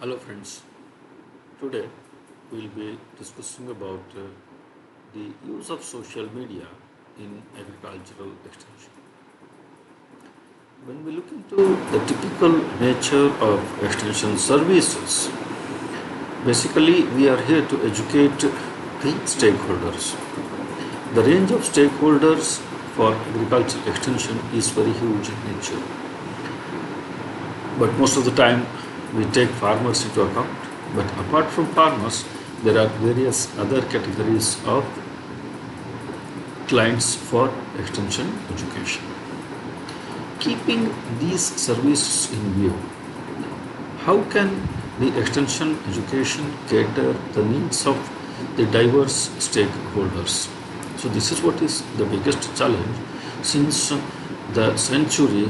Hello friends, today we will be discussing about the use of social media in agricultural extension. When we look into the typical nature of extension services, basically we are here to educate the stakeholders. The range of stakeholders for agricultural extension is very huge in nature, but most of the time we take farmers into account. But apart from farmers, there are various other categories of clients for extension education. Keeping these services in view, how can the extension education cater the needs of the diverse stakeholders? So this is what is the biggest challenge since the century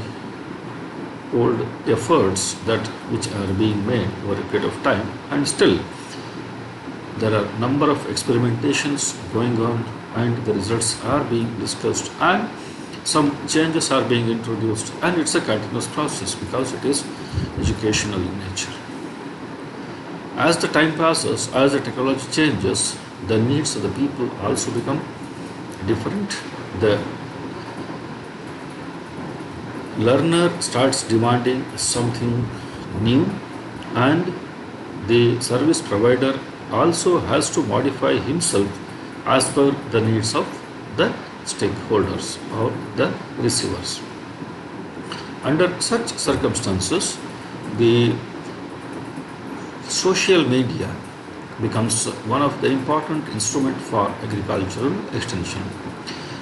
old efforts that which are being made over a period of time, and still there are number of experimentations going on and the results are being discussed and some changes are being introduced, and it's a continuous process because it is educational in nature. As the time passes, as the technology changes, the needs of the people also become different. The learner starts demanding something new, and the service provider also has to modify himself as per the needs of the stakeholders or the receivers. Under such circumstances, the social media becomes one of the important instrument for agricultural extension.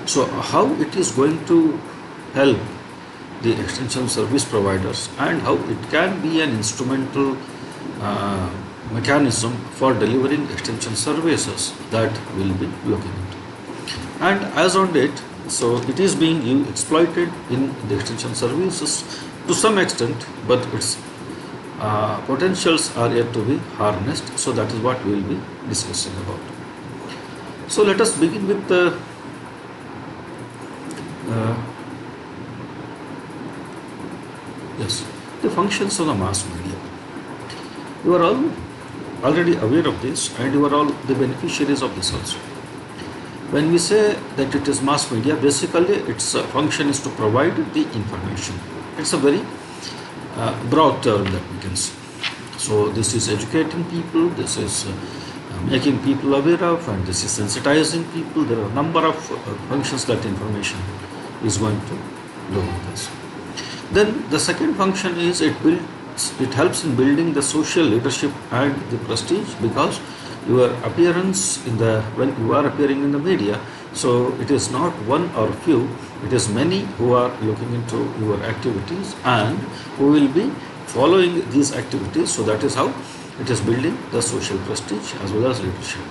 So how it is going to help the extension service providers and how it can be an instrumental mechanism for delivering extension services, that will be looking into. And as on date, so it is being exploited in the extension services to some extent, but its potentials are yet to be harnessed. So that is what we will be discussing about. So let us begin with the the functions of the mass media. You are all already aware of this, and you are all the beneficiaries of this also. When we say that it is mass media, basically its function is to provide the information. It's a very broad term that we can see. So this is educating people, this is making people aware of, and this is sensitizing people. There are a number of functions that information is going to do with this. Then the second function is it helps in building the social leadership and the prestige, because your appearance when you are appearing in the media, so it is not one or few, it is many who are looking into your activities and who will be following these activities. So that is how it is building the social prestige as well as leadership.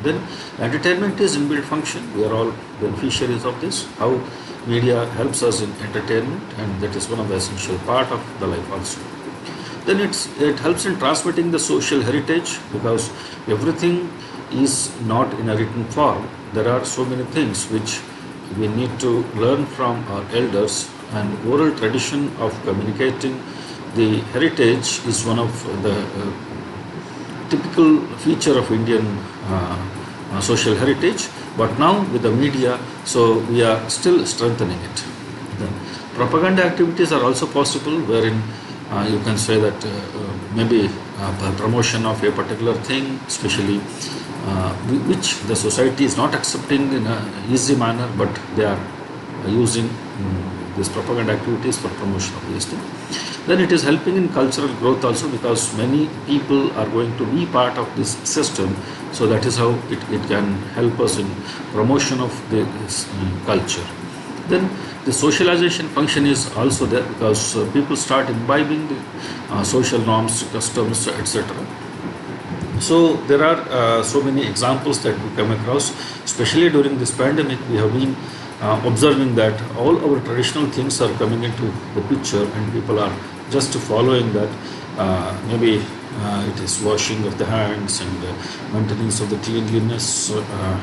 Then entertainment is inbuilt function. We are all beneficiaries of this. How media helps us in entertainment, and that is one of the essential part of the life also. Then it helps in transmitting the social heritage, because everything is not in a written form. There are so many things which we need to learn from our elders, and oral tradition of communicating the heritage is one of the typical feature of Indian social heritage. But now with the media, so we are still strengthening it. The propaganda activities are also possible, wherein you can say that maybe promotion of a particular thing, especially which the society is not accepting in an easy manner, but they are using these propaganda activities for promotion of these things. Then it is helping in cultural growth also, because many people are going to be part of this system. So that is how it can help us in promotion of this culture. Then the socialization function is also there, because people start imbibing the social norms, customs, etc. So there are so many examples that we come across, especially during this pandemic. We have been observing that all our traditional things are coming into the picture, and people are just following that. Maybe It is washing of the hands and maintenance of the cleanliness,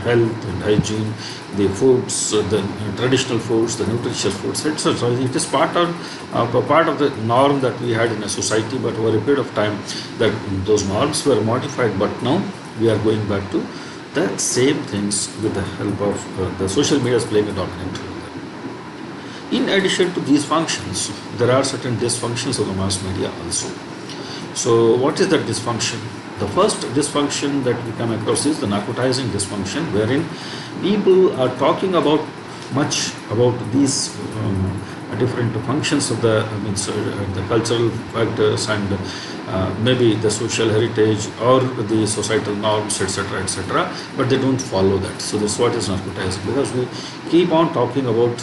health and hygiene, the foods, the traditional foods, the nutritious foods, etc. It is part of the norm that we had in a society, but over a period of time, that those norms were modified. But now we are going back to the same things with the help of the social media is playing a dominant role. In addition to these functions, there are certain dysfunctions of the mass media also. So, what is that dysfunction? The first dysfunction that we come across is the narcotizing dysfunction, wherein people are talking about much about these different functions of the cultural factors and maybe the social heritage or the societal norms, etc., etc., but they don't follow that. So, this is what is narcotizing, because we keep on talking about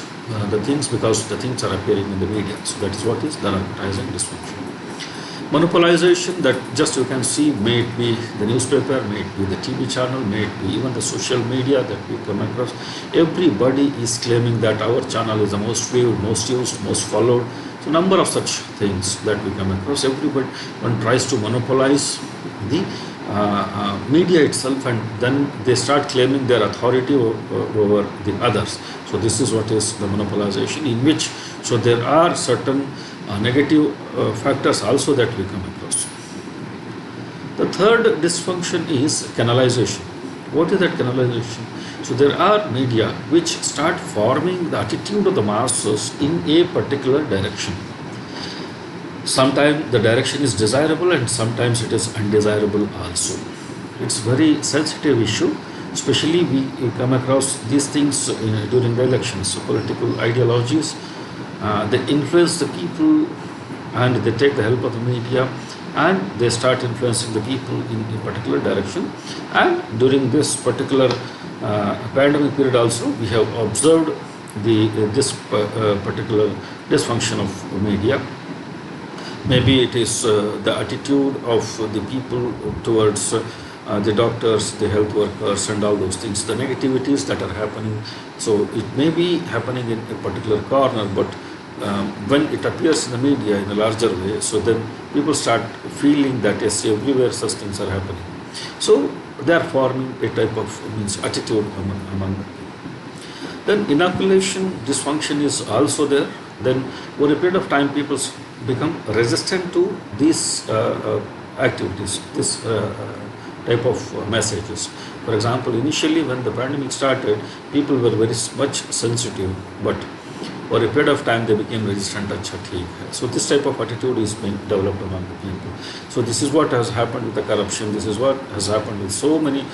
the things because the things are appearing in the media. So, that is what is the narcotizing dysfunction. Monopolization, that just you can see, may it be the newspaper, may it be the TV channel, may it be even the social media that we come across. Everybody is claiming that our channel is the most viewed, most used, most followed. So number of such things that we come across. One tries to monopolize the media itself, and then they start claiming their authority over the others. So this is what is the monopolization, in which so there are certain negative factors also that we come across. The third dysfunction is canalization. What is that canalization? So there are media which start forming the attitude of the masses in a particular direction. Sometimes the direction is desirable and sometimes it is undesirable also. It's very sensitive issue. Especially we come across these things during the elections. So political ideologies, they influence the people and they take the help of the media and they start influencing the people in a particular direction. And during this particular pandemic period also, we have observed this particular dysfunction of media. Maybe it is the attitude of the people towards the doctors, the health workers and all those things, the negativities that are happening. So it may be happening in a particular corner, but when it appears in the media in a larger way, so then people start feeling that yes, everywhere such things are happening. So they are forming a type of attitude among them. Then inoculation dysfunction is also there. Then over a period of time, people become resistant to these activities, this type of messages. For example, initially when the pandemic started, people were very much sensitive, but over a period of time they became resistant. So this type of attitude is being developed among the people. So this is what has happened with the corruption. This is what has happened with so many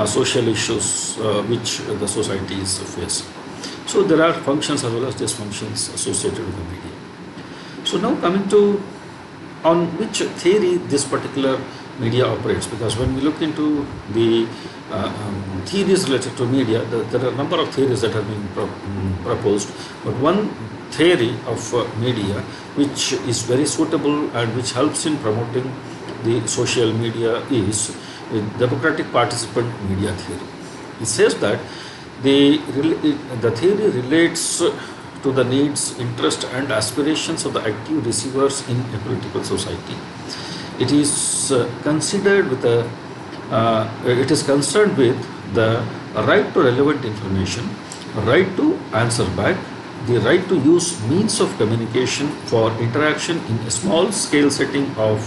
social issues which the society is facing. So there are functions as well as dysfunctions associated with the media. So now coming to on which theory this particular media operates, because when we look into the theories related to media, there are a number of theories that have been proposed, but one theory of media which is very suitable and which helps in promoting the social media is democratic participant media theory. It says that the theory relates to the needs, interest and aspirations of the active receivers in a political society. It is considered with it is concerned with the right to relevant information, right to answer back, the right to use means of communication for interaction in a small scale setting of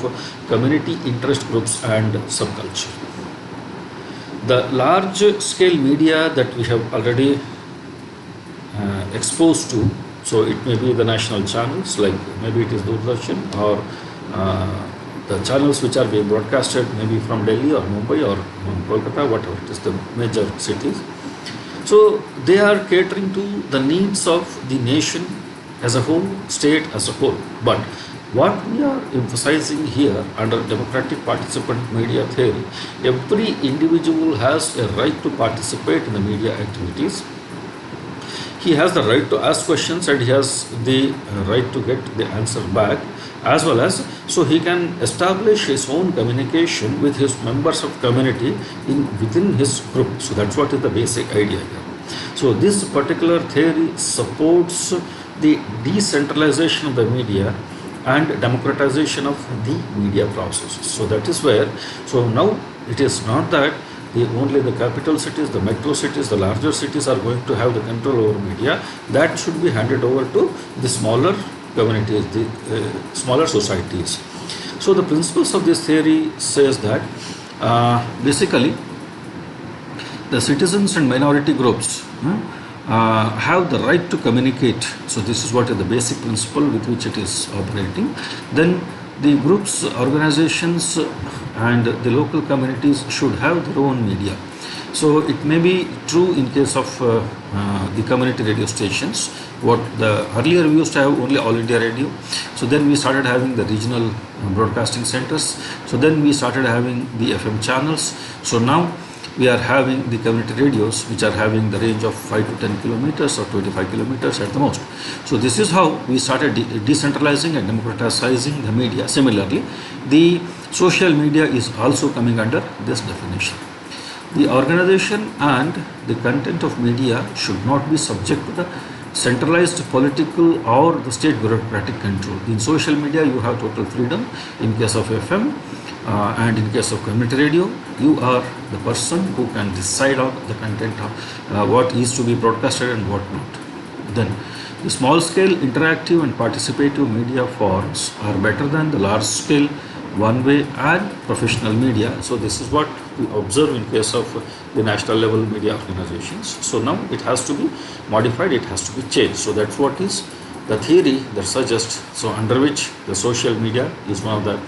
community interest groups and subculture. The large scale media that we have already exposed to, so it may be the national channels like maybe it is Doordarshan or the channels which are being broadcasted maybe from Delhi or Mumbai or Kolkata, whatever it is, the major cities. So they are catering to the needs of the nation as a whole, state as a whole. But what we are emphasizing here under democratic participant media theory, every individual has a right to participate in the media activities. He has the right to ask questions and he has the right to get the answer back, as well as so he can establish his own communication with his members of community within his group. So that's what is the basic idea here. So this particular theory supports the decentralization of the media and democratization of the media processes. So that is where, so now it is not that only the capital cities, the metro cities, the larger cities are going to have the control over media. That should be handed over to the smaller communities, the smaller societies. So the principles of this theory says that basically the citizens and minority groups have the right to communicate. So this is what is the basic principle with which it is operating. Then the groups, organizations and the local communities should have their own media. So it may be true in case of the community radio stations. What the earlier we used to have only All India Radio. So then we started having the regional broadcasting centers. So then we started having the FM channels. So now we are having the community radios which are having the range of 5 to 10 kilometers or 25 kilometers at the most. So this is how we started decentralizing and democratizing the media. Similarly, the social media is also coming under this definition. The organization and the content of media should not be subject to the centralized political or the state bureaucratic control. In social media, you have total freedom. In case of FM and in case of community radio, you are the person who can decide on the content of what is to be broadcasted and what not. Then, the small scale interactive and participative media forms are better than the large scale one-way and professional media. So this is what we observe in case of the national level media organizations. So now it has to be modified, it has to be changed. So that's what is the theory that suggests, so under which the social media is one of the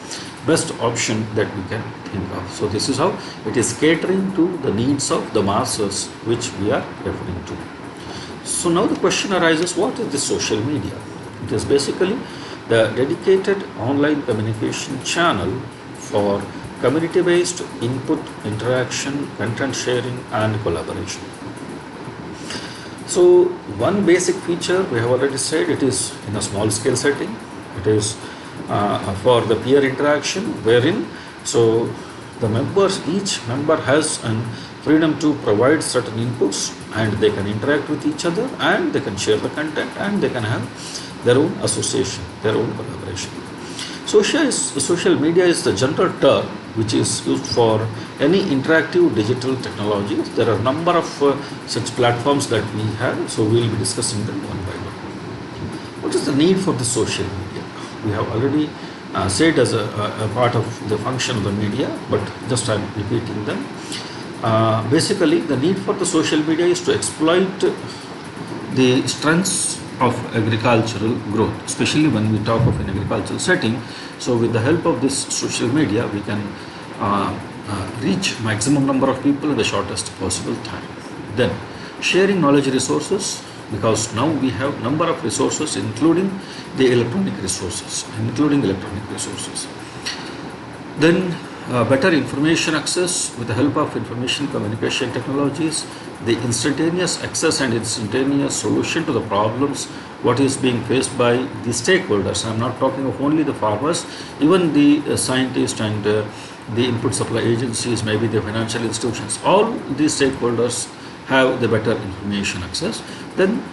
best option that we can think of. So this is how it is catering to the needs of the masses which we are referring to. So now the question arises, what is the social media? It is basically the dedicated online communication channel for community-based input, interaction, content sharing and collaboration. So one basic feature we have already said, it is in a small scale setting. It is for the peer interaction wherein so the members, each member has an freedom to provide certain inputs and they can interact with each other and they can share the content and they can have their own association, their own collaboration. Social media is the general term which is used for any interactive digital technology. There are a number of such platforms that we have, so we will be discussing them one by one. What is the need for the social media? We have already said as a part of the function of the media, but just I am repeating them. Basically, the need for the social media is to exploit the strengths of agricultural growth, especially when we talk of an agricultural setting. So with the help of this social media, we can reach maximum number of people in the shortest possible time. Then sharing knowledge resources, because now we have number of resources including the electronic resources, Then better information access with the help of information communication technologies, the instantaneous access and instantaneous solution to the problems what is being faced by the stakeholders. I am not talking of only the farmers, even the scientists and the input supply agencies, maybe the financial institutions. All these stakeholders have the better information access. Then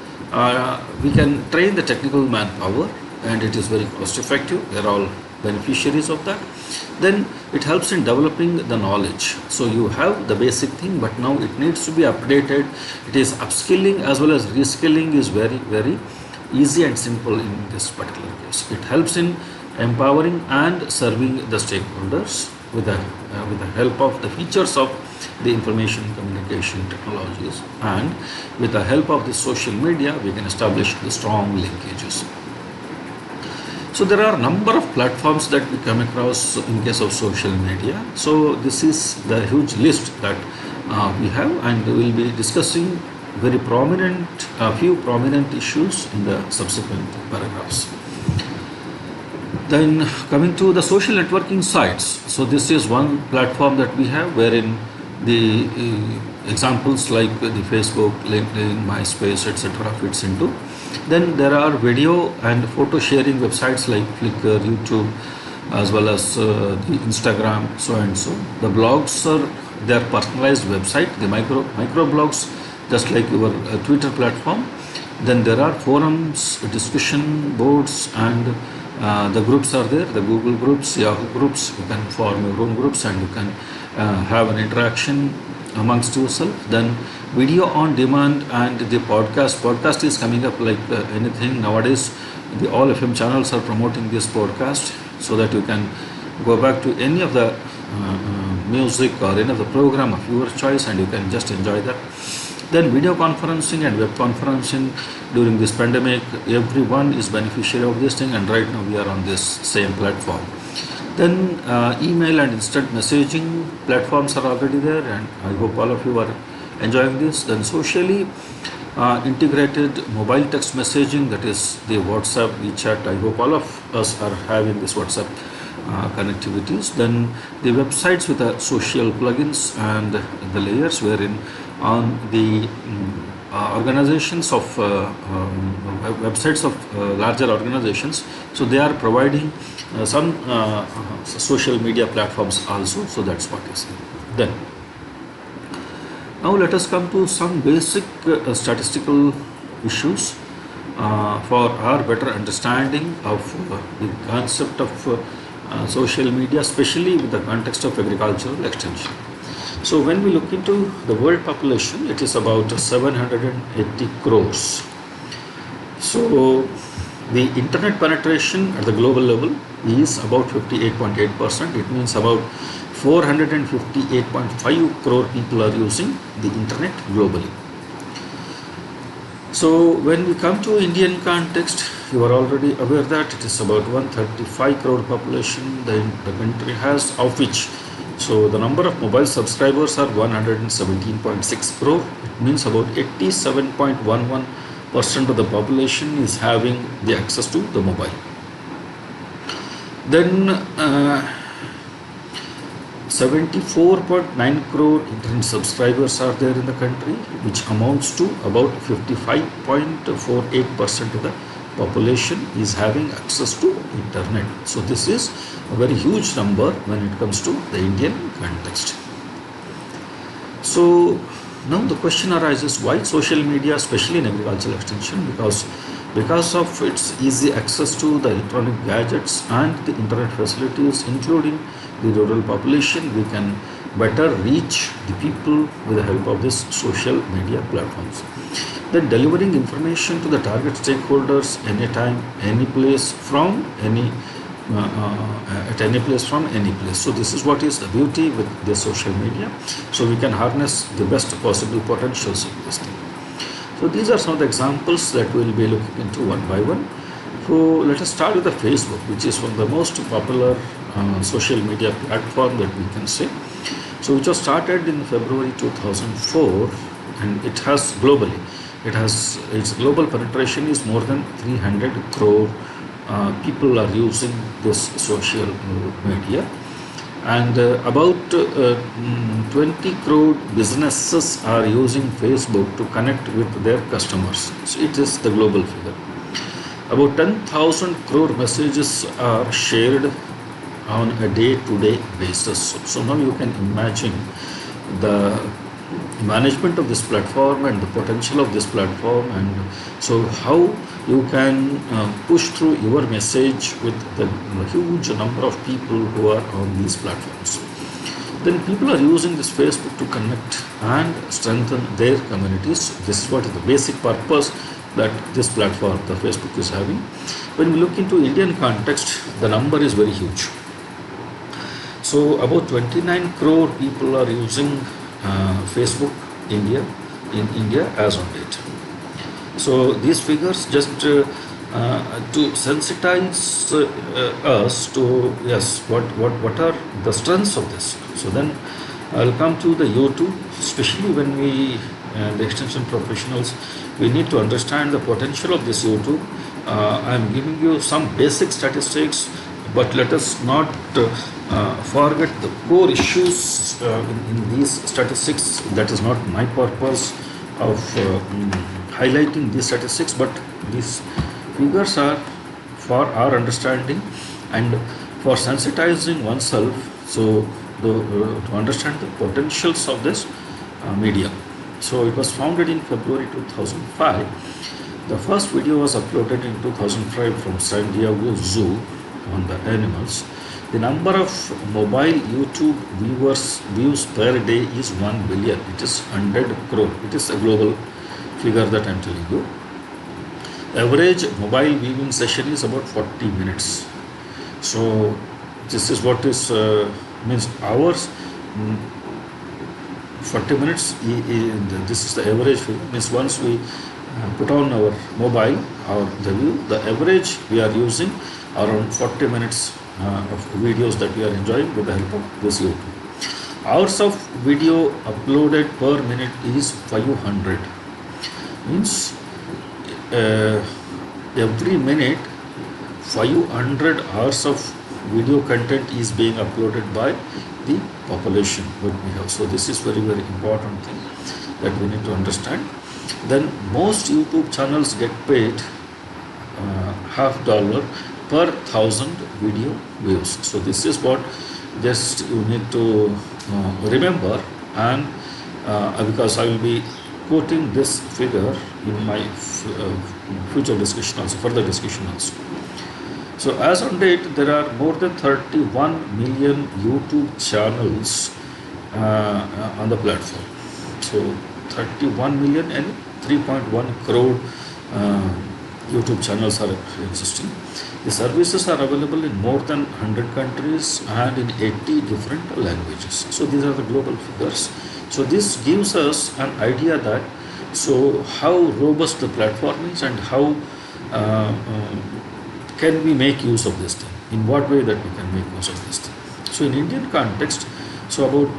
we can train the technical manpower and it is very cost effective. They are all beneficiaries of that. Then it helps in developing the knowledge. So you have the basic thing, but now it needs to be updated. It is upskilling as well as reskilling is very, very easy and simple in this particular case. It helps in empowering and serving the stakeholders with the help of the features of the information communication technologies, and with the help of the social media we can establish the strong linkages. So there are a number of platforms that we come across in case of social media. So this is the huge list that we have, and we will be discussing very prominent, few prominent issues in the subsequent paragraphs. Then coming to the social networking sites. So this is one platform that we have wherein the examples like the Facebook, LinkedIn, MySpace, etc. fits into. Then there are video and photo sharing websites like Flickr, YouTube, as well as the Instagram, so and so. The blogs are their personalized website, the micro blogs, just like your Twitter platform. Then there are forums, discussion boards, and The groups are there, the Google groups, Yahoo groups. You can form your own groups and you can have an interaction amongst yourself. Then video on demand and the podcast. Podcast is coming up like anything nowadays. All FM channels are promoting this podcast so that you can go back to any of the music or any of the program of your choice and you can just enjoy that. Then video conferencing and web conferencing during this pandemic, everyone is beneficiary of this thing, and right now we are on this same platform. Then email and instant messaging platforms are already there, and I hope all of you are enjoying this. Then socially integrated mobile text messaging, that is the WhatsApp, WeChat. I hope all of us are having this WhatsApp connectivities. Then the websites with the social plugins and the layers wherein on the organizations of websites of larger organizations, so they are providing some social media platforms also, so that's what is there. Then now let us come to some basic statistical issues for our better understanding of the concept of social media, especially with the context of agricultural extension. So when we look into the world population, it is about 780 crores. So the internet penetration at the global level is about 58.8%. It means about 458.5 crore people are using the internet globally. So when we come to Indian context, you are already aware that it is about 135 crore population the country has, of which so the number of mobile subscribers are 117.6 crore. It means about 87.11% of the population is having the access to the mobile. Then 74.9 crore internet subscribers are there in the country, which amounts to about 55.48% of the population is having access to internet. So this is a very huge number when it comes to the Indian context. So now the question arises, why social media, especially in agricultural extension? Because of its easy access to the electronic gadgets and the internet facilities, including the rural population, we can better reach the people with the help of this social media platforms. Then delivering information to the target stakeholders anytime, any place, from any at any place, from any place. So this is what is the beauty with the social media. So we can harness the best possible potentials of this thing. So these are some of the examples that we will be looking into one by one. So let us start with the Facebook, which is one of the most popular social media platform that we can say. So which was started in February 2004, and it has globally, its global penetration is more than 300 crore people are using this social media, and about 20 crore businesses are using Facebook to connect with their customers. So it is the global figure. About 10,000 crore messages are shared on a day-to-day basis. So now you can imagine the management of this platform and the potential of this platform, and so how you can push through your message with the huge number of people who are on these platforms. Then people are using this Facebook to connect and strengthen their communities. This is what is the basic purpose that this platform, the Facebook, is having. When we look into Indian context, the number is very huge. So about 29 crore people are using Facebook in India as on date. So these figures just to sensitize us to, yes, what are the strengths of this. So then I'll come to the YouTube, especially when we the extension professionals, we need to understand the potential of this YouTube. I'm giving you some basic statistics, but let us not forget the core issues in these statistics. That is not my purpose of highlighting these statistics, but these figures are for our understanding and for sensitizing oneself, so to understand the potentials of this media. So it was founded in February 2005. The first video was uploaded in 2005 from San Diego Zoo on the animals. The number of mobile YouTube views per day is 1 billion. It is 100 crore. It is a global figure that I am telling you. Average mobile viewing session is about 40 minutes. So this is what is means hours. 40 minutes. This is the average figure. Means once we put on our mobile or the view, the average we are using around 40 minutes of videos that we are enjoying with the help of this YouTube. Hours of video uploaded per minute is 500. Means every minute 500 hours of video content is being uploaded by the population what we have. So this is very important thing that we need to understand. Then most YouTube channels get paid $50 per 1,000 video views. So this is what just you need to remember, and because I will be quoting this figure in my future discussion also, further discussion also. So as on date, there are more than 31 million YouTube channels on the platform. So 31 million and 3.1 crore YouTube channels are existing. The services are available in more than 100 countries and in 80 different languages. So these are the global figures. So this gives us an idea that how robust the platform is and how can we make use of this thing, in what way that we can make use of this thing. So in Indian context, so about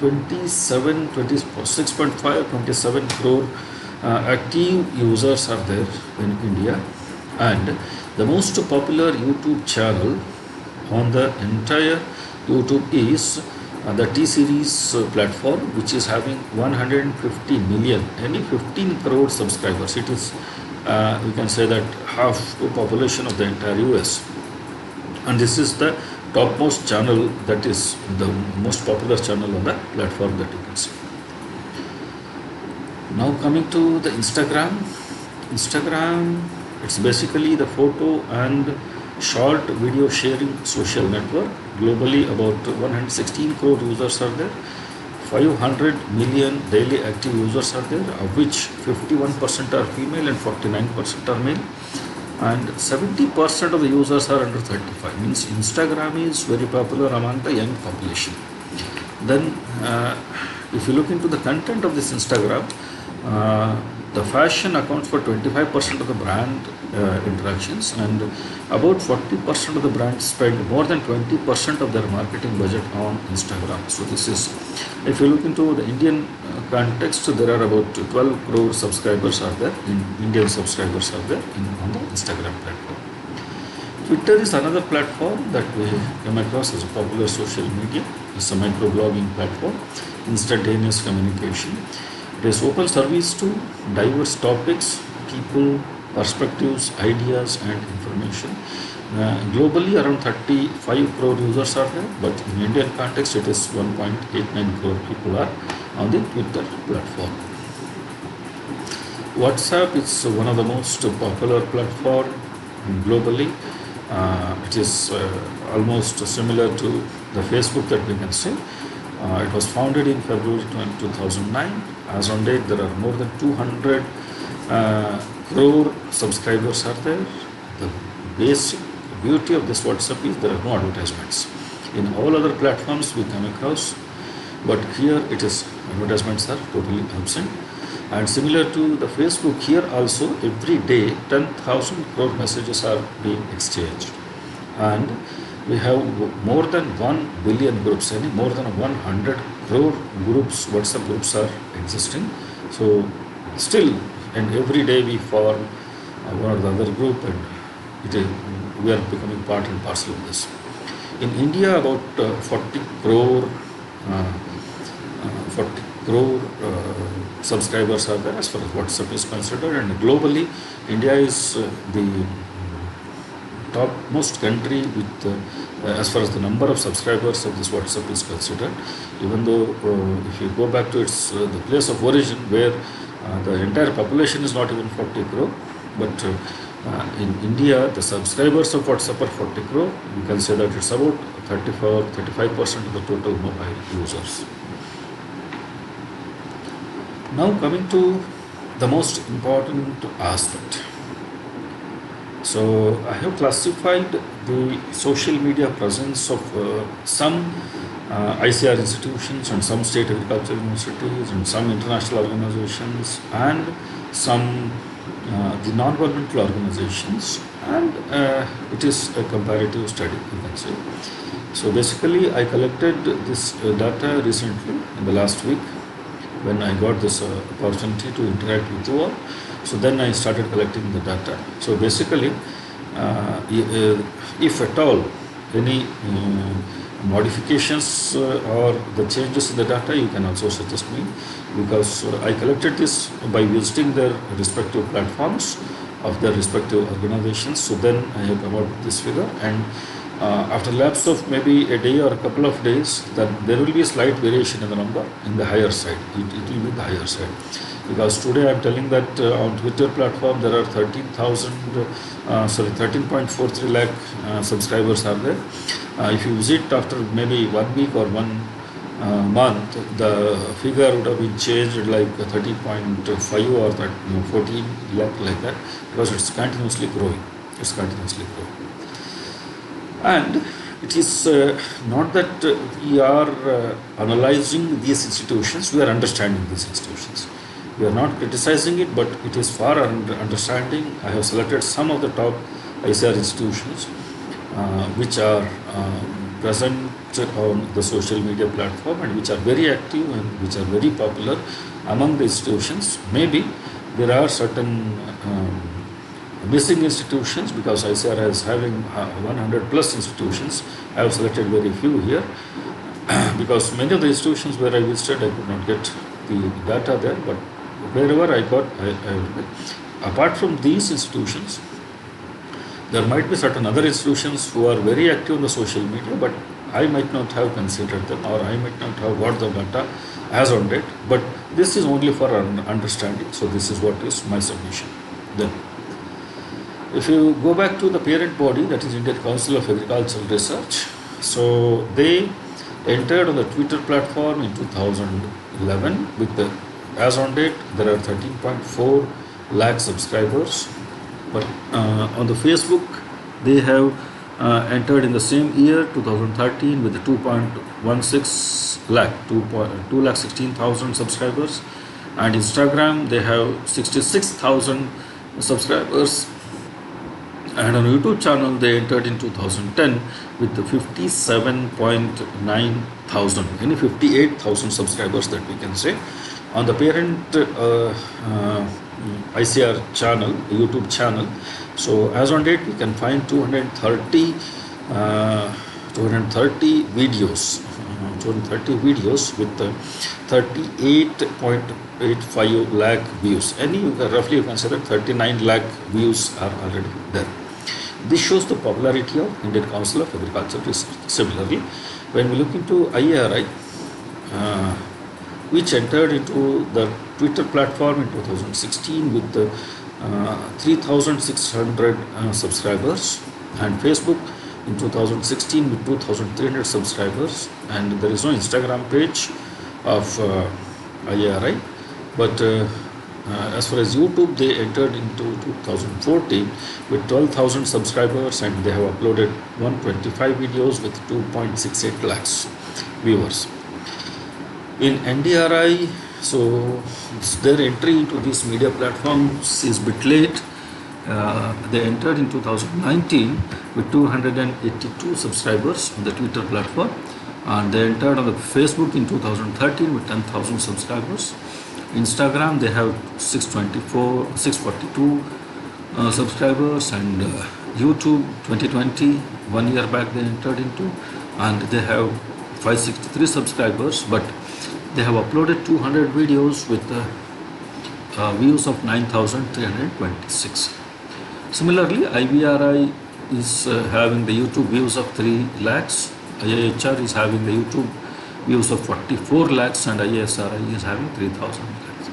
26.5, 27 crore active users are there in India, and the most popular YouTube channel on the entire YouTube is the T-Series platform, which is having 150 million, only 15 crore subscribers. It is, we can say that half the population of the entire US. And this is the topmost channel, that is the most popular channel on the platform that you can see. Now coming to the Instagram. Instagram, it's basically the photo and short video sharing social network. Globally, about 116 crore users are there. 500 million daily active users are there, of which 51% are female and 49% are male. And 70% of the users are under 35. Means Instagram is very popular among the young population. Then, if you look into the content of this Instagram, the fashion accounts for 25% of the brand interactions, and about 40% of the brands spend more than 20% of their marketing budget on Instagram. So this is, if you look into the Indian context, there are about 12 crore subscribers are there, Indian subscribers are there on the Instagram platform. Twitter is another platform that we come across as a popular social media. It's a microblogging platform, instantaneous communication. It is open service to diverse topics, people, perspectives, ideas and information. Globally, around 35 crore users are there, but in Indian context, it is 1.89 crore people are on the Twitter platform. WhatsApp is one of the most popular platform globally. It is almost similar to the Facebook that we can see. It was founded in February 2009. As on date, there are more than 200 crore subscribers are there. The basic beauty of this WhatsApp is there are no advertisements. In all other platforms we come across, but here it is, advertisements are totally absent. And similar to the Facebook, here also every day 10,000 crore messages are being exchanged. And we have more than 1 billion groups, and more than 100 crore groups, WhatsApp groups are existing. So still, and every day we form one or the other group, and we are becoming part and parcel of this. In India, about 40 crore subscribers are there as far as WhatsApp is considered, and globally, India is the topmost country with as far as the number of subscribers of this WhatsApp is considered. Even though if you go back to its the place of origin where The entire population is not even 40 crore, but in India, the subscribers of WhatsApp are 40 crore. You can say that it's about 34-35% of the total mobile users. Now coming to the most important aspect. So I have classified the social media presence of some ICR institutions and some state agricultural universities and some international organizations and some the non-governmental organizations, and it is a comparative study, you can say. So basically I collected this data recently in the last week when I got this opportunity to interact with you all. So then I started collecting the data. So basically, if at all any modifications or the changes in the data, you can also suggest me, because I collected this by visiting their respective platforms of their respective organizations. So then I have come out with this figure, and after lapse of maybe a day or a couple of days, that there will be a slight variation in the number in the higher side. It will be the higher side, because today I am telling that on Twitter platform there are 13.43 lakh subscribers are there. If you visit after maybe 1 week or 1 month, the figure would have been changed like 30.5 or 14 lakh, like that, because it's continuously growing. It's continuously growing. And it is not that we are analyzing these institutions, we are understanding these institutions. We are not criticizing it, but it is for our understanding. I have selected some of the top ICR institutions which are present on the social media platform and which are very active and which are very popular among the institutions. Maybe there are certain missing institutions, because ICR is having 100 plus institutions. I have selected very few here because many of the institutions where I visited, I could not get the data there, but wherever I got, apart from these institutions, there might be certain other institutions who are very active in the social media, but I might not have considered them, or I might not have got the data as on date. But this is only for our understanding, so this is what is my submission. Then, if you go back to the parent body, that is Indian Council of Agricultural Research, so they entered on the Twitter platform in 2011 with the, as on date, there are 13.4 lakh subscribers. But on the Facebook, they have entered in the same year, 2013, with the 2.16 lakh, 2,16,000 subscribers. And Instagram, they have 66,000 subscribers. And on YouTube channel, they entered in 2010 with the 57.9 thousand, 58,000 subscribers, that we can say. On the parent ICR channel, YouTube channel, so as on date, we can find 230 videos, 230 videos with 38.85 lakh views. Roughly you can say that 39 lakh views are already there. This shows the popularity of Indian Council of Agricultural Research. Similarly, when we look into IARI, which entered into the Twitter platform in 2016 with 3,600 subscribers, and Facebook in 2016 with 2,300 subscribers, and there is no Instagram page of IARI, but as far as YouTube, they entered into 2014 with 12,000 subscribers, and they have uploaded 125 videos with 2.68 lakhs viewers. In NDRI, so their entry into these media platforms is a bit late. They entered in 2019 with 282 subscribers on the Twitter platform, and they entered on the Facebook in 2013 with 10,000 subscribers. Instagram, they have 642 subscribers, and YouTube 2020, 1 year back they entered into, and they have 563 subscribers, but they have uploaded 200 videos with views of 9,326. Similarly, IVRI is having the YouTube views of 3 lakhs, IIHR is having the YouTube views of 44 lakhs, and ISRI is having 3,000 lakhs.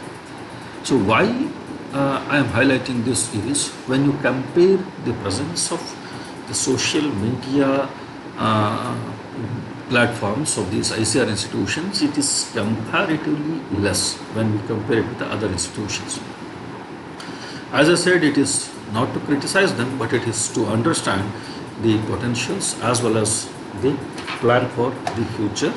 So why I am highlighting this is when you compare the presence of the social media uh, platforms of these ICR institutions, it is comparatively less when we compare it with the other institutions. As I said, it is not to criticize them, but it is to understand the potentials as well as the plan for the future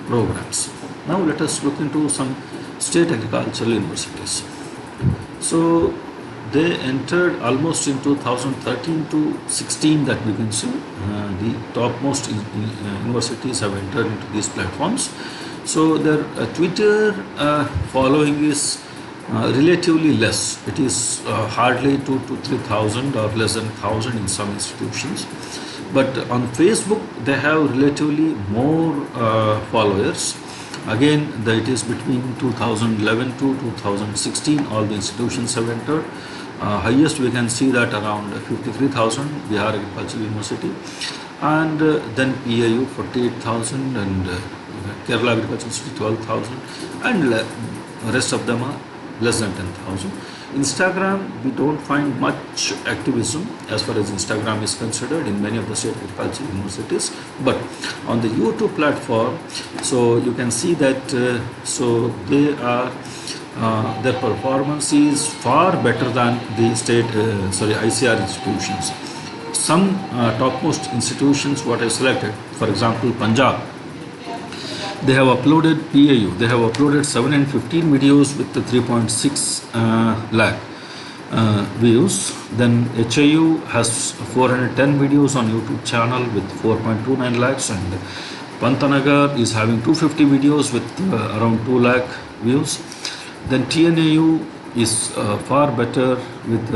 programs. Now let us look into some state agricultural universities. So they entered almost in 2013 to 16 that we can see. The topmost universities have entered into these platforms. So their Twitter following is relatively less. It is hardly 2 to 3,000 or less than 1,000 in some institutions. But on Facebook, they have relatively more followers. Again, it is between 2011 to 2016, all the institutions have entered. Highest we can see that around 53,000, Bihar Agricultural University, and then PAU 48,000, and Kerala Agricultural University 12,000, and rest of them are less than 10,000. Instagram, we don't find much activism as far as Instagram is considered in many of the state agricultural universities. But on the YouTube platform, so you can see that so they are their performance is far better than the state ICR institutions. Some topmost institutions what I selected, for example, Punjab, they have uploaded PAU. They have uploaded 715 videos with the 3.6 lakh views. Then HIU has 410 videos on YouTube channel with 4.29 lakhs, and Pantanagar is having 250 videos with around 2 lakh views. Then TNAU is far better with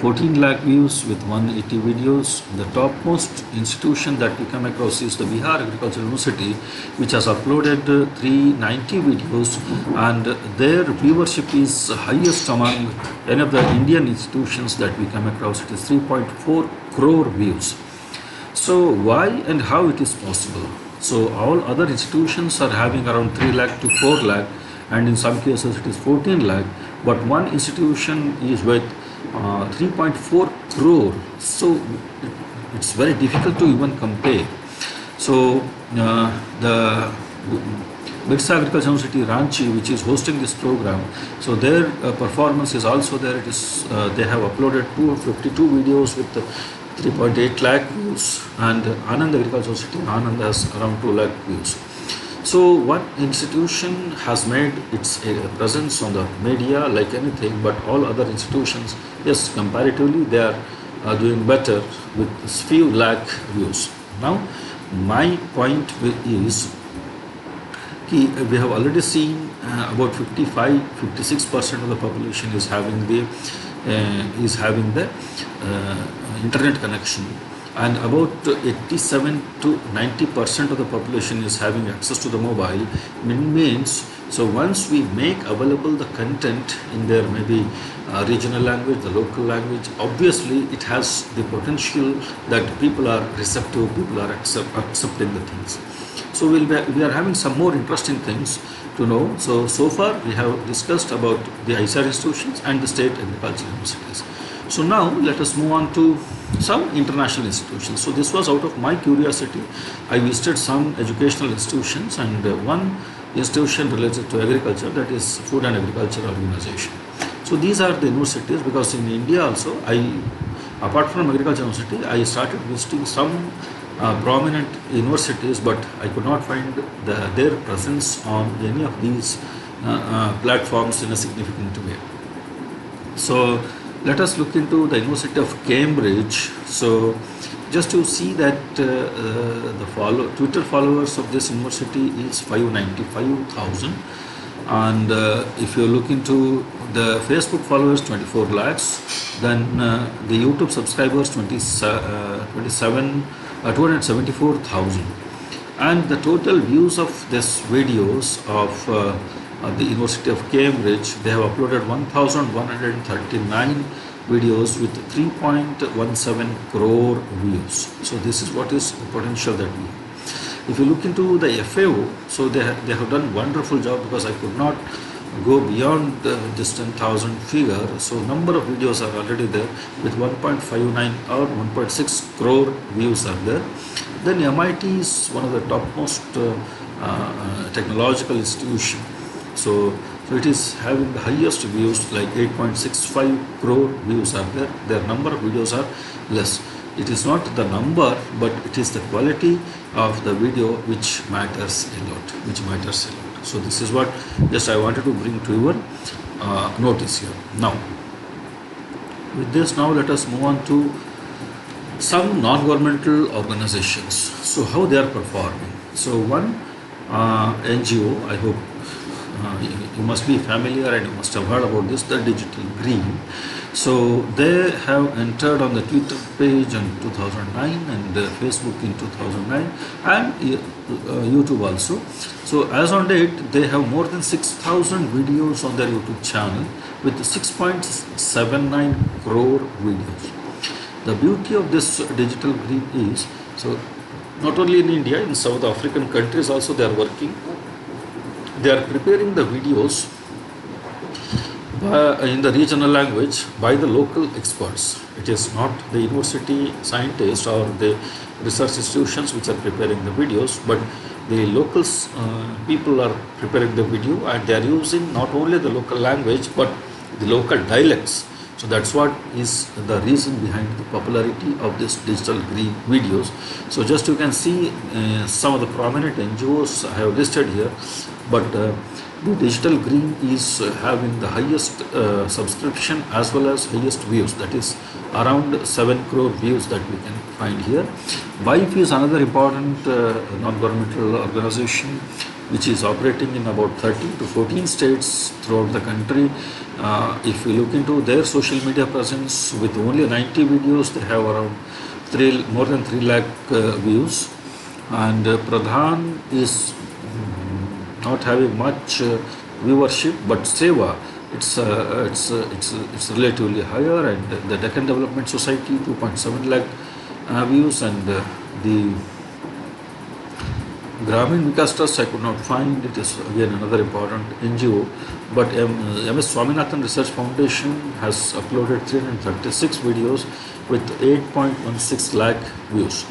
14 lakh views with 180 videos. The topmost institution that we come across is the Bihar Agricultural University, which has uploaded 390 videos, and their viewership is highest among any of the Indian institutions that we come across. It is 3.4 crore views. So why and how it is possible? So all other institutions are having around 3 lakh to 4 lakh, and in some cases it is 14 lakh, but one institution is with 3.4 crore. So it's very difficult to even compare. So the Birsa Agricultural University Ranchi, which is hosting this program, so their performance is also there. It is they have uploaded 252 videos with 3.8 lakh views, and Anand Agricultural University Anand has around 2 lakh views. So one institution has made its presence on the media like anything, but all other institutions, yes, comparatively they are doing better with few lakh views. Now, my point is, we have already seen about 56% of the population is having the internet connection, and about 87 to 90% of the population is having access to the mobile. Means, so once we make available the content in their maybe regional language, the local language, obviously it has the potential that people are receptive, people are accepting the things. So we are having some more interesting things to know. So far we have discussed about the ICAR institutions and the state agricultural universities. So now let us move on to some international institutions. So this was out of my curiosity. I visited some educational institutions, and one institution related to agriculture, that is Food and Agriculture Organization. So these are the universities, because in India also, apart from Agriculture University, I started visiting some prominent universities, but I could not find their presence on any of these platforms in a significant way. So let us look into the University of Cambridge. So just to see that the Twitter followers of this university is 595,000, and if you look into the Facebook followers, 24 lakhs, then the YouTube subscribers 274,000, and the total views of this videos of the University of Cambridge, they have uploaded 1,139 videos with 3.17 crore views. So this is what is the potential that we have. If you look into the FAO, so they have done wonderful job, because I could not go beyond this 10,000 figure. So number of videos are already there with 1.59 or 1.6 crore views are there. Then MIT is one of the topmost technological institution. So it is having the highest views, like 8.65 crore views are there. Their number of videos are less. It is not the number, but it is the quality of the video which matters a lot, So this is what just I wanted to bring to your notice here. Now, with this, now let us move on to some non-governmental organizations. So how they are performing. So one NGO, I hope you must be familiar and you must have heard about this, the Digital Green. So they have entered on the Twitter page in 2009 and Facebook in 2009 and YouTube also. So as on date, they have more than 6,000 videos on their YouTube channel with 6.79 crore videos. The beauty of this Digital Green is, so not only in India, in South African countries also they are working. They are preparing the videos in the regional language by the local experts. It is not the university scientists or the research institutions which are preparing the videos, but the local people are preparing the video, and they are using not only the local language but the local dialects. So that's what is the reason behind the popularity of this Digital Green videos. So just you can see some of the prominent NGOs I have listed here, but the Digital Green is having the highest subscription as well as highest views, that is around 7 crore views that we can find here. BIFE is another important non-governmental organization which is operating in about 13 to 14 states throughout the country. If we look into their social media presence, with only 90 videos, they have around more than 3 lakh views. And Pradhan is not having much viewership, but Seva, it's relatively higher, and the Deccan Development Society 2.7 lakh views, and the Gramin Vikas Trust I could not find. It is again another important NGO, but MS Swaminathan Research Foundation has uploaded 336 videos with 8.16 lakh views.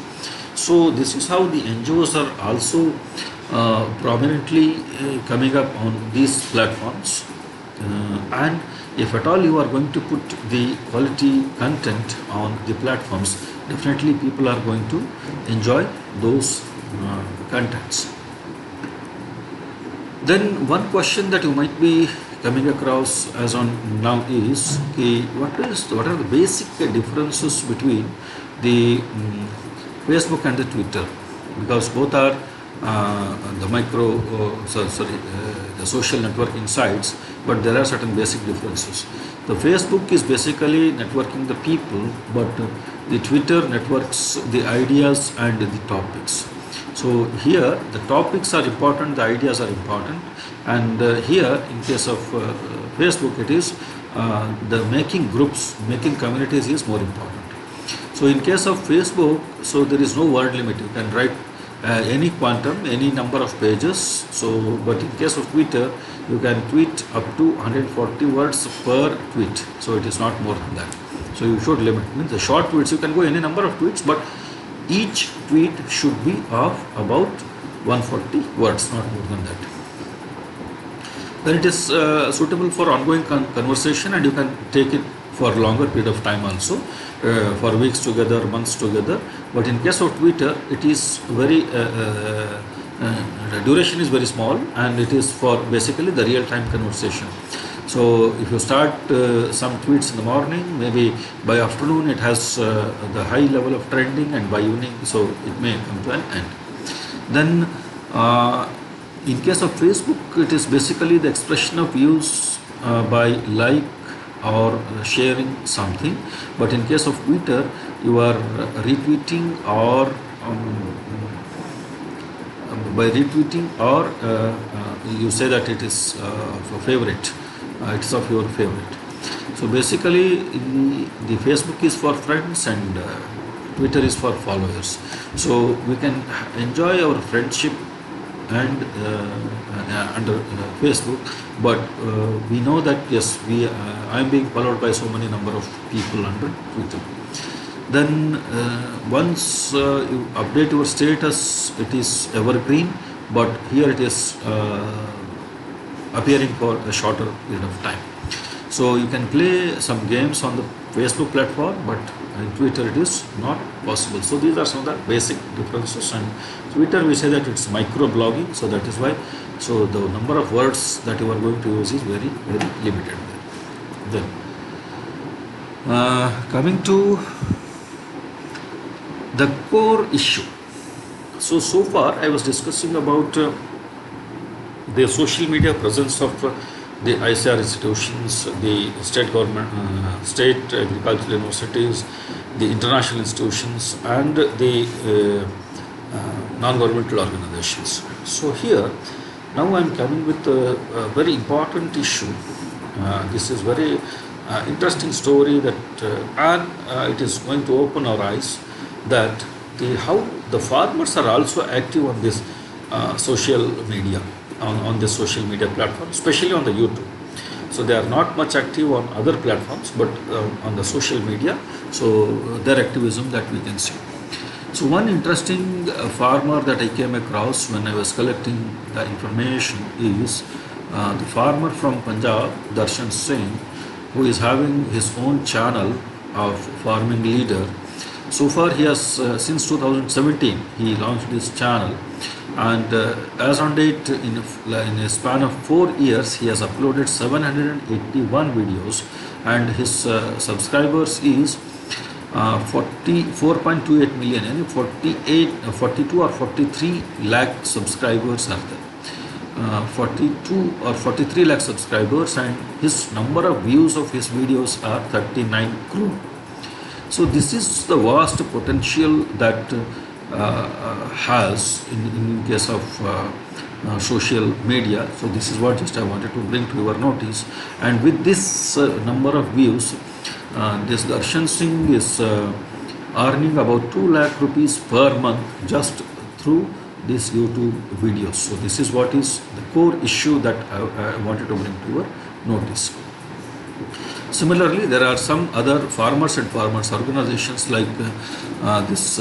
So this is how the NGOs are also prominently coming up on these platforms, and if at all you are going to put the quality content on the platforms, definitely people are going to enjoy those contents. Then one question that you might be coming across as on now is, what are the basic differences between the Facebook and the Twitter, because both are the the social networking sites, but there are certain basic differences. The Facebook is basically networking the people, but the Twitter networks the ideas and the topics. So here the topics are important, the ideas are important, and here in case of Facebook, it is the making groups, making communities is more important. So in case of Facebook, so there is no word limit. You can write any quantum, any number of pages. So, but in case of Twitter, you can tweet up to 140 words per tweet. So it is not more than that. So you should limit. Means the short tweets, you can go any number of tweets, but each tweet should be of about 140 words, not more than that. Then it is suitable for ongoing conversation, and you can take it for longer period of time also, for weeks together, months together. But in case of Twitter, it is very the duration is very small, and it is for basically the real-time conversation. So if you start some tweets in the morning, maybe by afternoon it has the high level of trending, and by evening, so it may come to an end. Then in case of Facebook, it is basically the expression of views by like or sharing something. But in case of Twitter, you are retweeting or by retweeting, or you say that it is of a favorite, it's of your favorite. So basically the Facebook is for friends, and Twitter is for followers. So we can enjoy our friendship and under Facebook, but we know that yes, I am being followed by so many number of people under Twitter. Then once you update your status, it is evergreen, but here it is appearing for a shorter period of time. So you can play some games on the Facebook platform, but in Twitter it is not possible. So these are some of the basic differences. And Twitter, we say that it's micro blogging, so that is why. So the number of words that you are going to use is very, very limited. Then coming to the core issue. So far I was discussing about the social media presence of the ICAR institutions, the state government, state agricultural universities, the international institutions, and the non-governmental organizations. So here, now I am coming with a very important issue. This is very interesting story that, and it is going to open our eyes that how the farmers are also active on this social media, on this social media platform, especially on the YouTube. So they are not much active on other platforms, but on the social media. So their activism that we can see. So one interesting farmer that I came across when I was collecting the information is the farmer from Punjab, Darshan Singh, who is having his own channel of farming leader. So far he has, since 2017, he launched this channel, and as on date, in a span of 4 years, he has uploaded 781 videos, and his subscribers is 44.28 million, and 42 or 43 lakh subscribers are there. 42 or 43 lakh subscribers, and his number of views of his videos are 39 crore. So this is the vast potential that has in case of social media. So this is what just I wanted to bring to your notice. And with this number of views, this Darshan Singh is earning about 2 lakh rupees per month just through these YouTube videos. So this is what is the core issue that I wanted to bring to your notice. Similarly, there are some other farmers and farmers organizations like this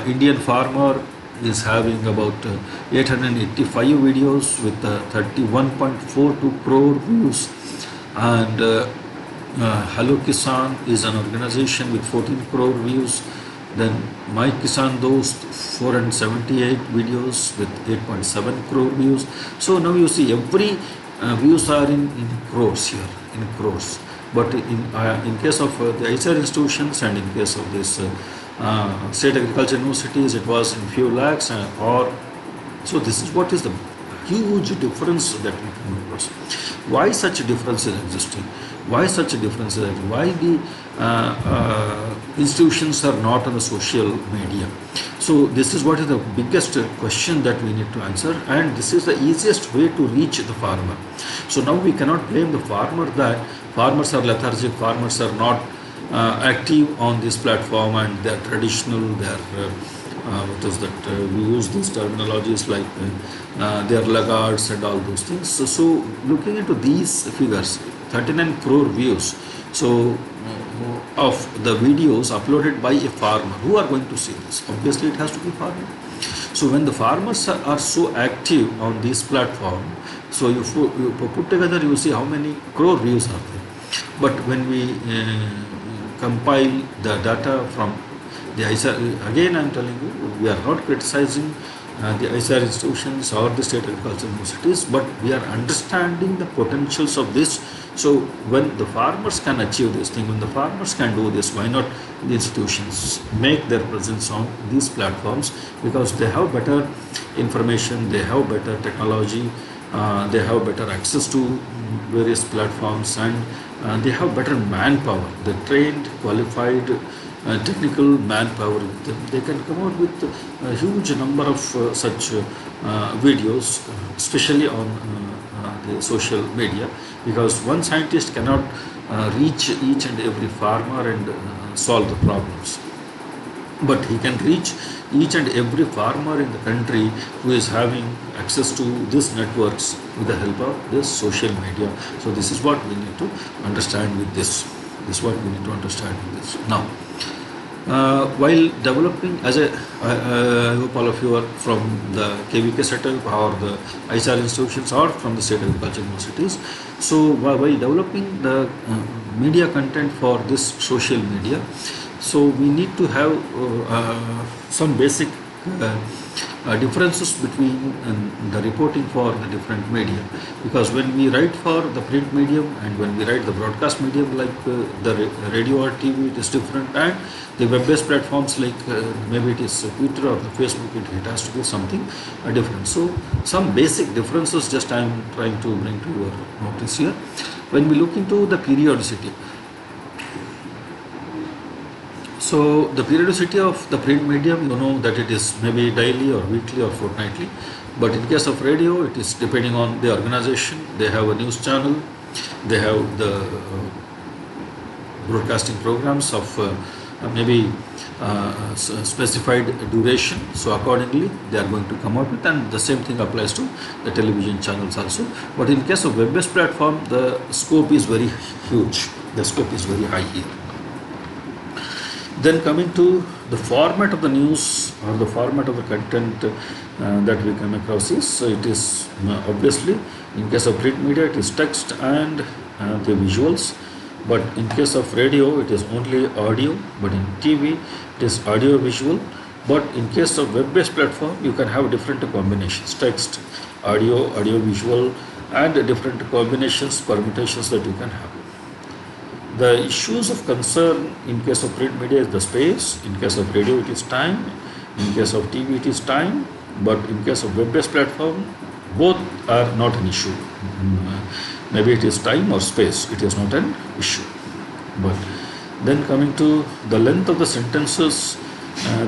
Indian farmer is having about 885 videos with 31.42 crore views, and Hello Kisan is an organization with 14 crore views. Then My Kisan Dost 478 videos with 8.7 crore views. So now you see every views are in crores here, in crores. But in case of the ICAR institutions and in case of this state agriculture universities, it was in few lakhs. So this is what is the huge difference that we come across. Why such a difference is existing? Why such a difference is existing? Why the institutions are not on the social media? So this is what is the biggest question that we need to answer, and this is the easiest way to reach the farmer. So now we cannot blame the farmer that farmers are lethargic, farmers are not active on this platform, and they are traditional, they are what is that, we use these terminologies like they are laggards and all those things. So looking into these figures, 39 crore views, so of the videos uploaded by a farmer, who are going to see this? Obviously it has to be farmer. So when the farmers are so active on this platform, so you put together, you see how many crore views are there. But when we compile the data from the ICAR, again I am telling you, we are not criticizing the ICAR institutions or the state agricultural universities, but we are understanding the potentials of this. So when the farmers can achieve this thing, when the farmers can do this, why not the institutions make their presence on these platforms? Because they have better information, they have better technology, they have better access to various platforms, and they have better manpower, the trained, qualified, technical manpower with them. They can come out with a huge number of such videos, especially on the social media, because one scientist cannot reach each and every farmer and solve the problems. but he can reach each and every farmer in the country who is having access to these networks with the help of this social media. So this is what we need to understand with this. This is what we need to understand with this. Now, while developing, I hope all of you are from the KVK setup or the ISR institutions or from the state agriculture universities. So while developing the media content for this social media, so we need to have some basic differences between the reporting for the different media, because when we write for the print medium and when we write the broadcast medium like the radio or TV, it is different, and the web-based platforms like maybe it is Twitter or the Facebook, it has to be something different. So some basic differences just I am trying to bring to your notice here. When we look into the periodicity, so the periodicity of the print medium, you know that it is maybe daily or weekly or fortnightly. But in case of radio, it is depending on the organization. They have a news channel, they have the broadcasting programs of maybe specified duration. So accordingly, they are going to come up with, and the same thing applies to the television channels also. But in case of web-based platform, the scope is very huge. The scope is very high here. Then coming to the format of the news or the format of the content that we come across is, so it is obviously in case of print media it is text and the visuals, but in case of radio it is only audio, but in TV it is audio visual. But in case of web-based platform you can have different combinations, text, audio, audio visual, and different combinations, permutations that you can have. The issues of concern in case of print media is the space, in case of radio it is time, in case of TV it is time, but in case of web-based platform both are not an issue. Maybe it is time or space, it is not an issue. But then coming to the length of the sentences,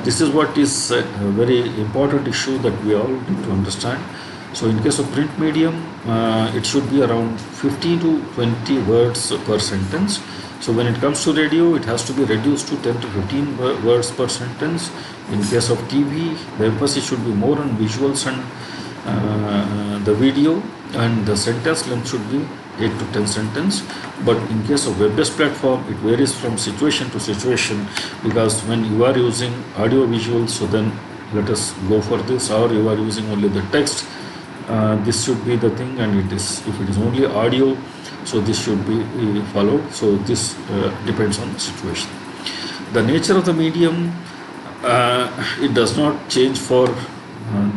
this is what is a very important issue that we all need to understand. So in case of print medium, it should be around 15 to 20 words per sentence. So when it comes to radio, it has to be reduced to 10 to 15 words per sentence. In case of TV, the emphasis should be more on visuals and the video, and the sentence length should be 8 to 10 sentences. But in case of web-based platform, it varies from situation to situation, because when you are using audio visuals, so then let us go for this, or you are using only the text, this should be the thing, and it is, if it is only audio, so this should be followed. So this depends on the situation. The nature of the medium, it does not change for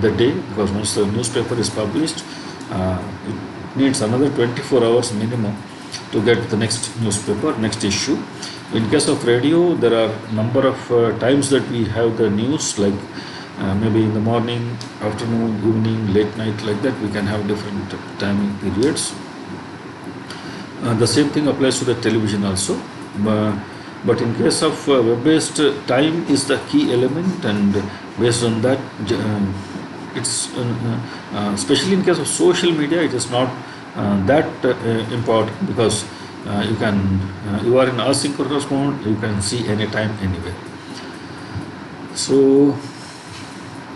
the day, because once the newspaper is published, it needs another 24 hours minimum to get the next newspaper, next issue. In case of radio, there are number of times that we have the news, like maybe in the morning, afternoon, evening, late night, like that we can have different timing periods. The same thing applies to the television also. But in case of web-based, time is the key element, and based on that, it's especially in case of social media, it is not that important, because you are in asynchronous mode, you can see anytime, anywhere. So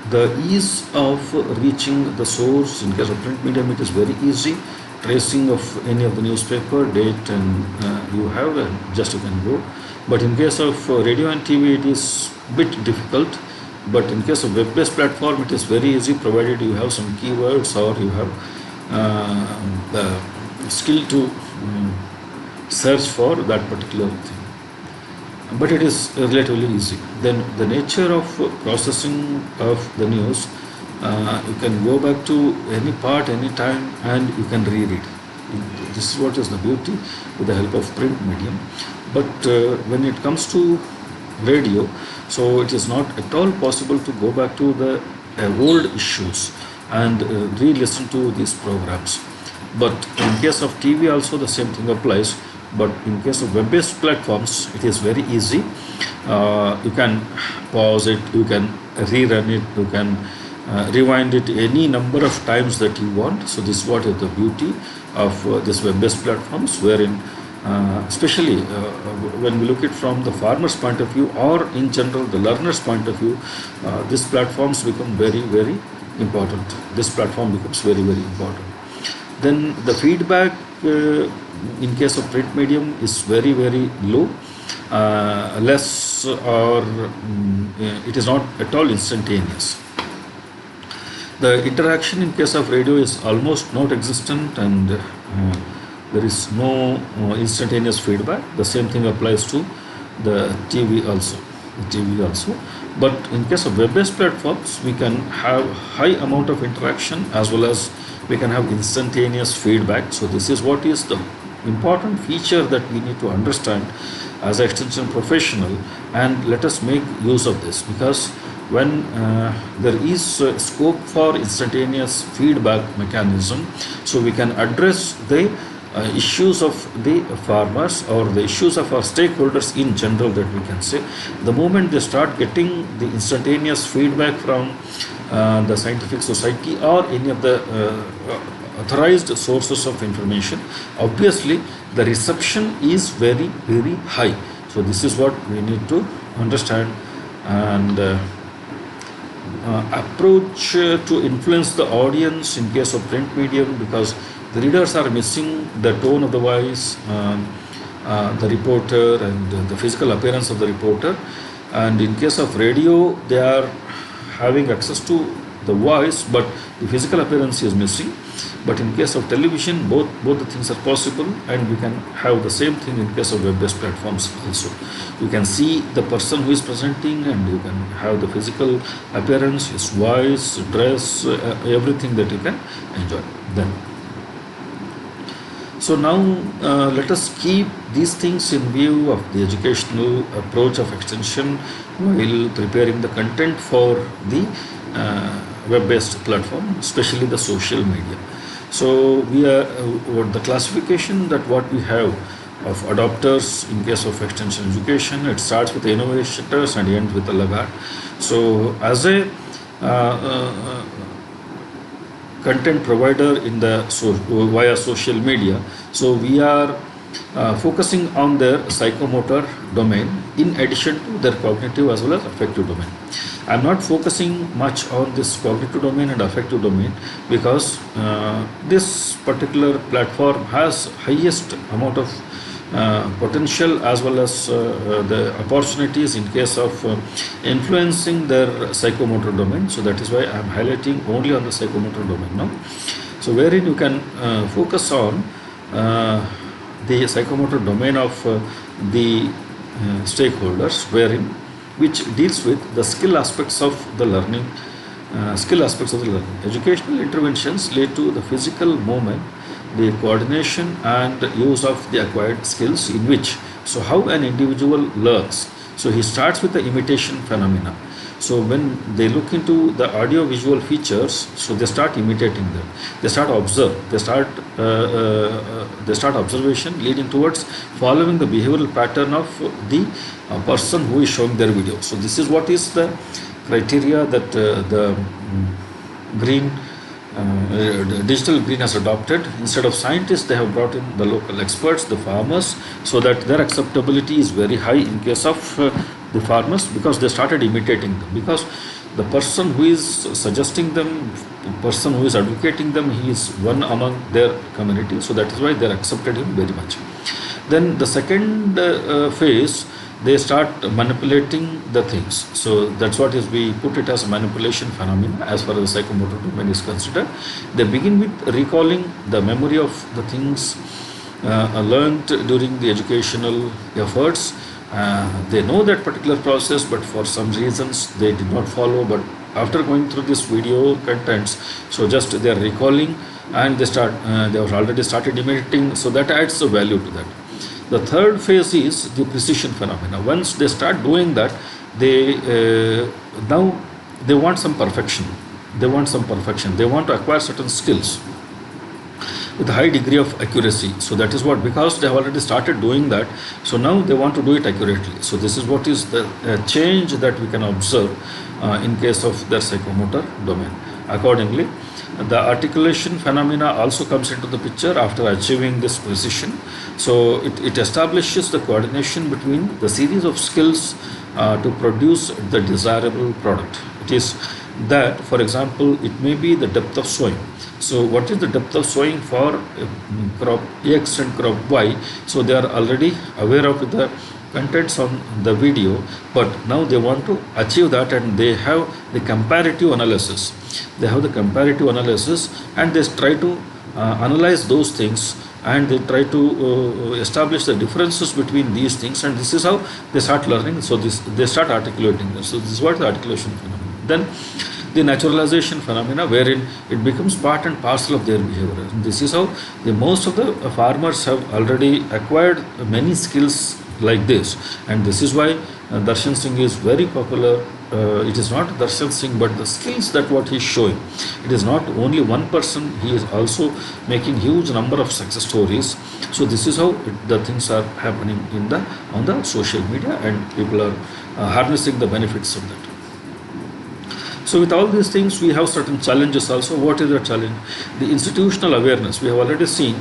the ease of reaching the source, in case of print medium, it is very easy. Tracing of any of the newspaper, date, and you have, just you can go. But in case of radio and TV, it is bit difficult. But in case of web-based platform, it is very easy, provided you have some keywords or you have the skill to search for that particular thing. But it is relatively easy. Then the nature of processing of the news, you can go back to any part, any time, and you can reread. This is what is the beauty with the help of print medium. But when it comes to radio, so it is not at all possible to go back to the old issues and re-listen to these programs. But in case of TV also the same thing applies. But in case of web-based platforms, it is very easy. You can pause it, you can rerun it, you can rewind it any number of times that you want. So this is what is the beauty of this web-based platforms, wherein especially when we look at from the farmer's point of view or in general the learner's point of view, these platforms become very, very important. This platform becomes very, very important. Then the feedback in case of print medium is very, very low, less or it is not at all instantaneous. The interaction in case of radio is almost not existent, and there is no instantaneous feedback. The same thing applies to the TV also. But in case of web-based platforms, we can have high amount of interaction as well as we can have instantaneous feedback. So this is what is the important feature that we need to understand as an extension professional, and let us make use of this, because when there is scope for instantaneous feedback mechanism, so we can address the issues of the farmers or the issues of our stakeholders in general, that we can say. The moment they start getting the instantaneous feedback from the scientific society or any of the authorized sources of information, obviously the reception is very, very high. So this is what we need to understand, and approach to influence the audience in case of print medium, because the readers are missing the tone of the voice, the reporter, and the physical appearance of the reporter. And in case of radio, they are having access to the voice, but the physical appearance is missing. But in case of television, both the things are possible, and we can have the same thing in case of web-based platforms also. You can see the person who is presenting, and you can have the physical appearance, his voice, dress, everything that you can enjoy then. So now let us keep these things in view of the educational approach of extension while preparing the content for the web-based platform, especially the social media. So we are the classification that what we have of adopters in case of extension education, it starts with the innovators and ends with the laggard. So as a content provider in the via social media, so we are focusing on their psychomotor domain in addition to their cognitive as well as affective domain. I am not focusing much on this cognitive domain and affective domain, because this particular platform has highest amount of potential as well as the opportunities in case of influencing their psychomotor domain. So that is why I am highlighting only on the psychomotor domain now. So wherein you can focus on the psychomotor domain of the stakeholders, which deals with the skill aspects of the learning. Educational interventions lead to the physical movement, the coordination and use of the acquired skills, in which, so how an individual learns. So he starts with the imitation phenomena. So when they look into the audio visual features, so they start imitating them. They start observation leading towards following the behavioral pattern of the person who is showing their video. So this is what is the criteria that the green digital green has adopted. Instead of scientists, they have brought in the local experts, the farmers, so that their acceptability is very high in case of the farmers, because they started imitating them. Because the person who is suggesting them, the person who is advocating them, he is one among their community. So that is why they accepted him very much. Then the second phase, they start manipulating the things. So that's what is, we put it as a manipulation phenomena as far as the psychomotor domain is considered. They begin with recalling the memory of the things learned during the educational efforts. They know that particular process, but for some reasons they did not follow. But after going through this video contents, so just they are recalling, and they have already started imitating. So that adds a value to that. The third phase is the precision phenomena. Once they start doing that, they now they want some perfection. They want to acquire certain skills with a high degree of accuracy. So that is what, because they have already started doing that, so now they want to do it accurately. So this is what is the change that we can observe in case of their psychomotor domain. Accordingly, The articulation phenomena also comes into the picture after achieving this precision. So it establishes the coordination between the series of skills to produce the desirable product. It is that, for example, it may be the depth of sowing. So what is the depth of sowing for crop X and crop Y? So they are already aware of the contents on the video, but now they want to achieve that, and they have the comparative analysis. They have the comparative analysis, and they try to analyze those things, and they try to establish the differences between these things, and this is how they start learning. So this they start articulating this. So this is what the articulation phenomenon. Then the naturalization phenomena, wherein it becomes part and parcel of their behavior. And this is how most of the farmers have already acquired many skills like this, and this is why Darshan Singh is very popular. It is not Darshan Singh, but the skills that what he is showing. It is not only one person; he is also making huge number of success stories. So this is how the things are happening on the social media, and people are harnessing the benefits of that. So with all these things, we have certain challenges also. What is the challenge? The institutional awareness. We have already seen,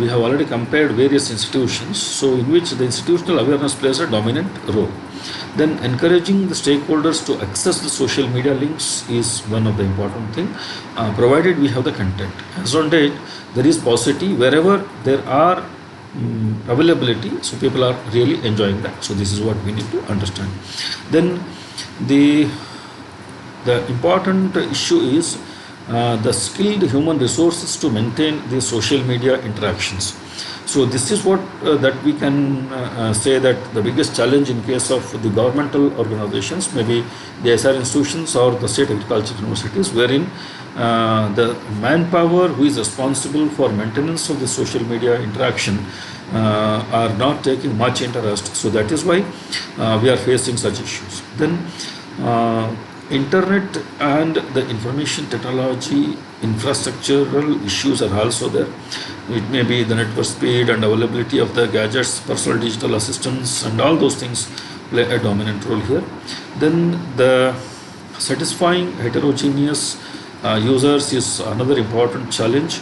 we have already compared various institutions, so in which the institutional awareness plays a dominant role. Then encouraging the stakeholders to access the social media links is one of the important thing, provided we have the content. As on date, there is paucity wherever there are availability, so people are really enjoying that. So this is what we need to understand. Then the important issue is the skilled human resources to maintain the social media interactions. So this is what that we can say that the biggest challenge in case of the governmental organizations, maybe the SR institutions or the state agriculture universities, wherein the manpower who is responsible for maintenance of the social media interaction are not taking much interest. So that is why we are facing such issues. Then internet and the information technology infrastructural issues are also there. It may be the network speed and availability of the gadgets, personal digital assistants, and all those things play a dominant role here. Then the satisfying heterogeneous users is another important challenge,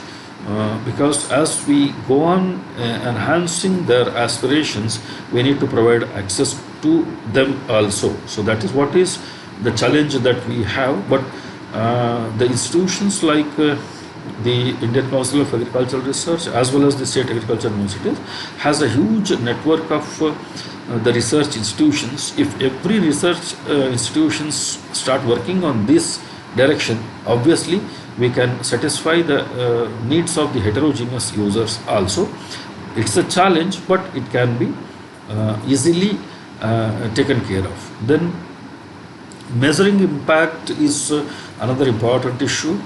because as we go on enhancing their aspirations, we need to provide access to them also. So that is what is the challenge that we have. But the institutions like the Indian Council of Agricultural Research as well as the state agriculture universities has a huge network of the research institutions. If every research institutions start working on this direction, obviously we can satisfy the needs of the heterogeneous users also. It's a challenge, but it can be easily taken care of. Then measuring impact is another important issue.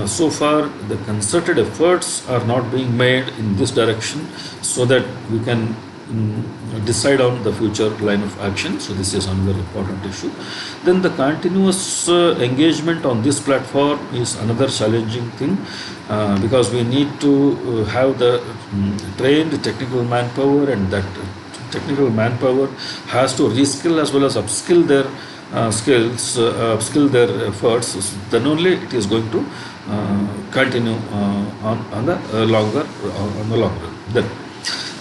So far, the concerted efforts are not being made in this direction, so that we can decide on the future line of action. So this is another important issue. Then the continuous engagement on this platform is another challenging thing, because we need to have the trained technical manpower, and that technical manpower has to reskill as well as upskill their skills, upskill their efforts. Then only it is going to continue on the longer run. Then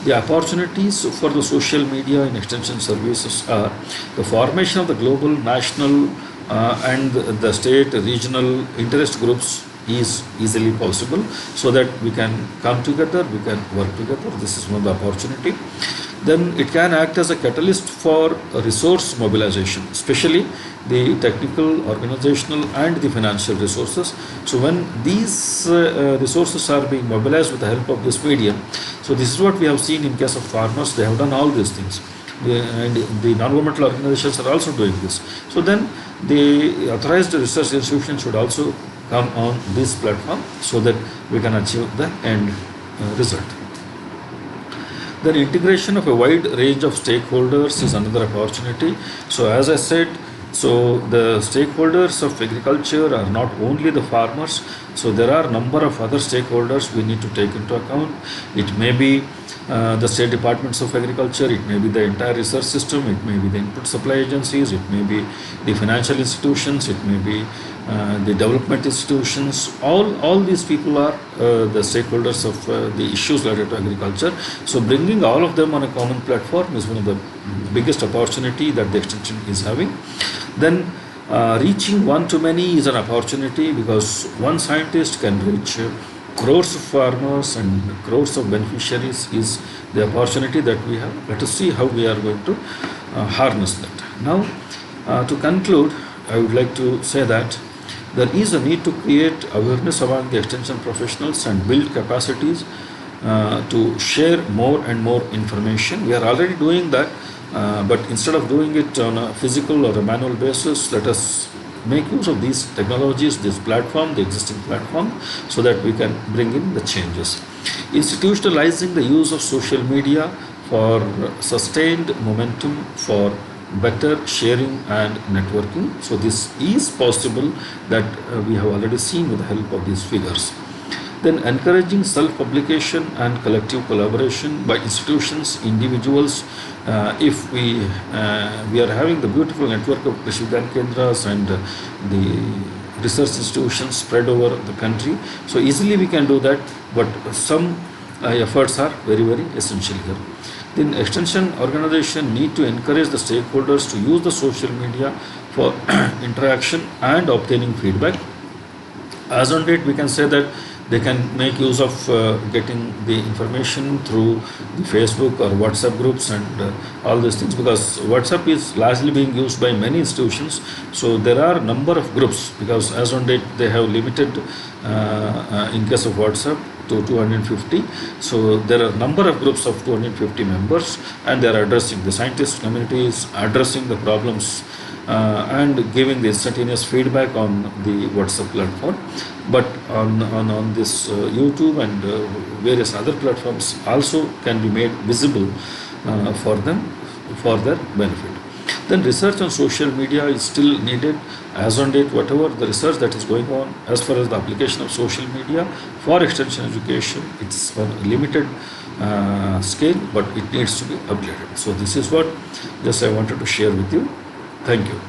the opportunities for the social media and extension services are the formation of the global, national, and the state, regional interest groups is easily possible, so that we can come together, we can work together. This is one of the opportunity. Then it can act as a catalyst for resource mobilization, especially the technical, organizational, and the financial resources. So when these resources are being mobilized with the help of this medium, so this is what we have seen in case of farmers. They have done all these things, and the non-governmental organizations are also doing this. So then the authorized research institutions should also come on this platform, so that we can achieve the end result. Then integration of a wide range of stakeholders is another opportunity. So as I said, so the stakeholders of agriculture are not only the farmers. So there are a number of other stakeholders we need to take into account. It may be the state departments of agriculture, it may be the entire research system, it may be the input supply agencies, it may be the financial institutions, it may be the development institutions, all these people are the stakeholders of the issues related to agriculture. So bringing all of them on a common platform is one of the biggest opportunity that the extension is having. Then reaching one to many is an opportunity, because one scientist can reach crores of farmers and crores of beneficiaries is the opportunity that we have. Let us see how we are going to harness that. Now, to conclude, I would like to say that there is a need to create awareness among the extension professionals and build capacities to share more and more information. We are already doing that, but instead of doing it on a physical or a manual basis, let us make use of these technologies, this platform, the existing platform, so that we can bring in the changes. Institutionalizing the use of social media for sustained momentum for better sharing and networking. So this is possible, that we have already seen with the help of these figures. Then encouraging self-publication and collective collaboration by institutions, individuals. If we are having the beautiful network of Krishi Vigyan Kendras and the research institutions spread over the country, so easily we can do that, but some efforts are very, very essential here. Then extension organization need to encourage the stakeholders to use the social media for interaction and obtaining feedback. As on date, we can say that they can make use of getting the information through the Facebook or WhatsApp groups and all these things, because WhatsApp is largely being used by many institutions. So there are a number of groups, because as on date they have limited in case of WhatsApp to 250. So there are a number of groups of 250 members, and they are addressing the scientist communities, addressing the problems and giving the instantaneous feedback on the WhatsApp platform. But on this YouTube and various other platforms also can be made visible for them, for their benefit. Then research on social media is still needed. As on date, whatever the research that is going on as far as the application of social media for extension education, it's on a limited scale, but it needs to be upgraded. So this is what just I wanted to share with you. Thank you.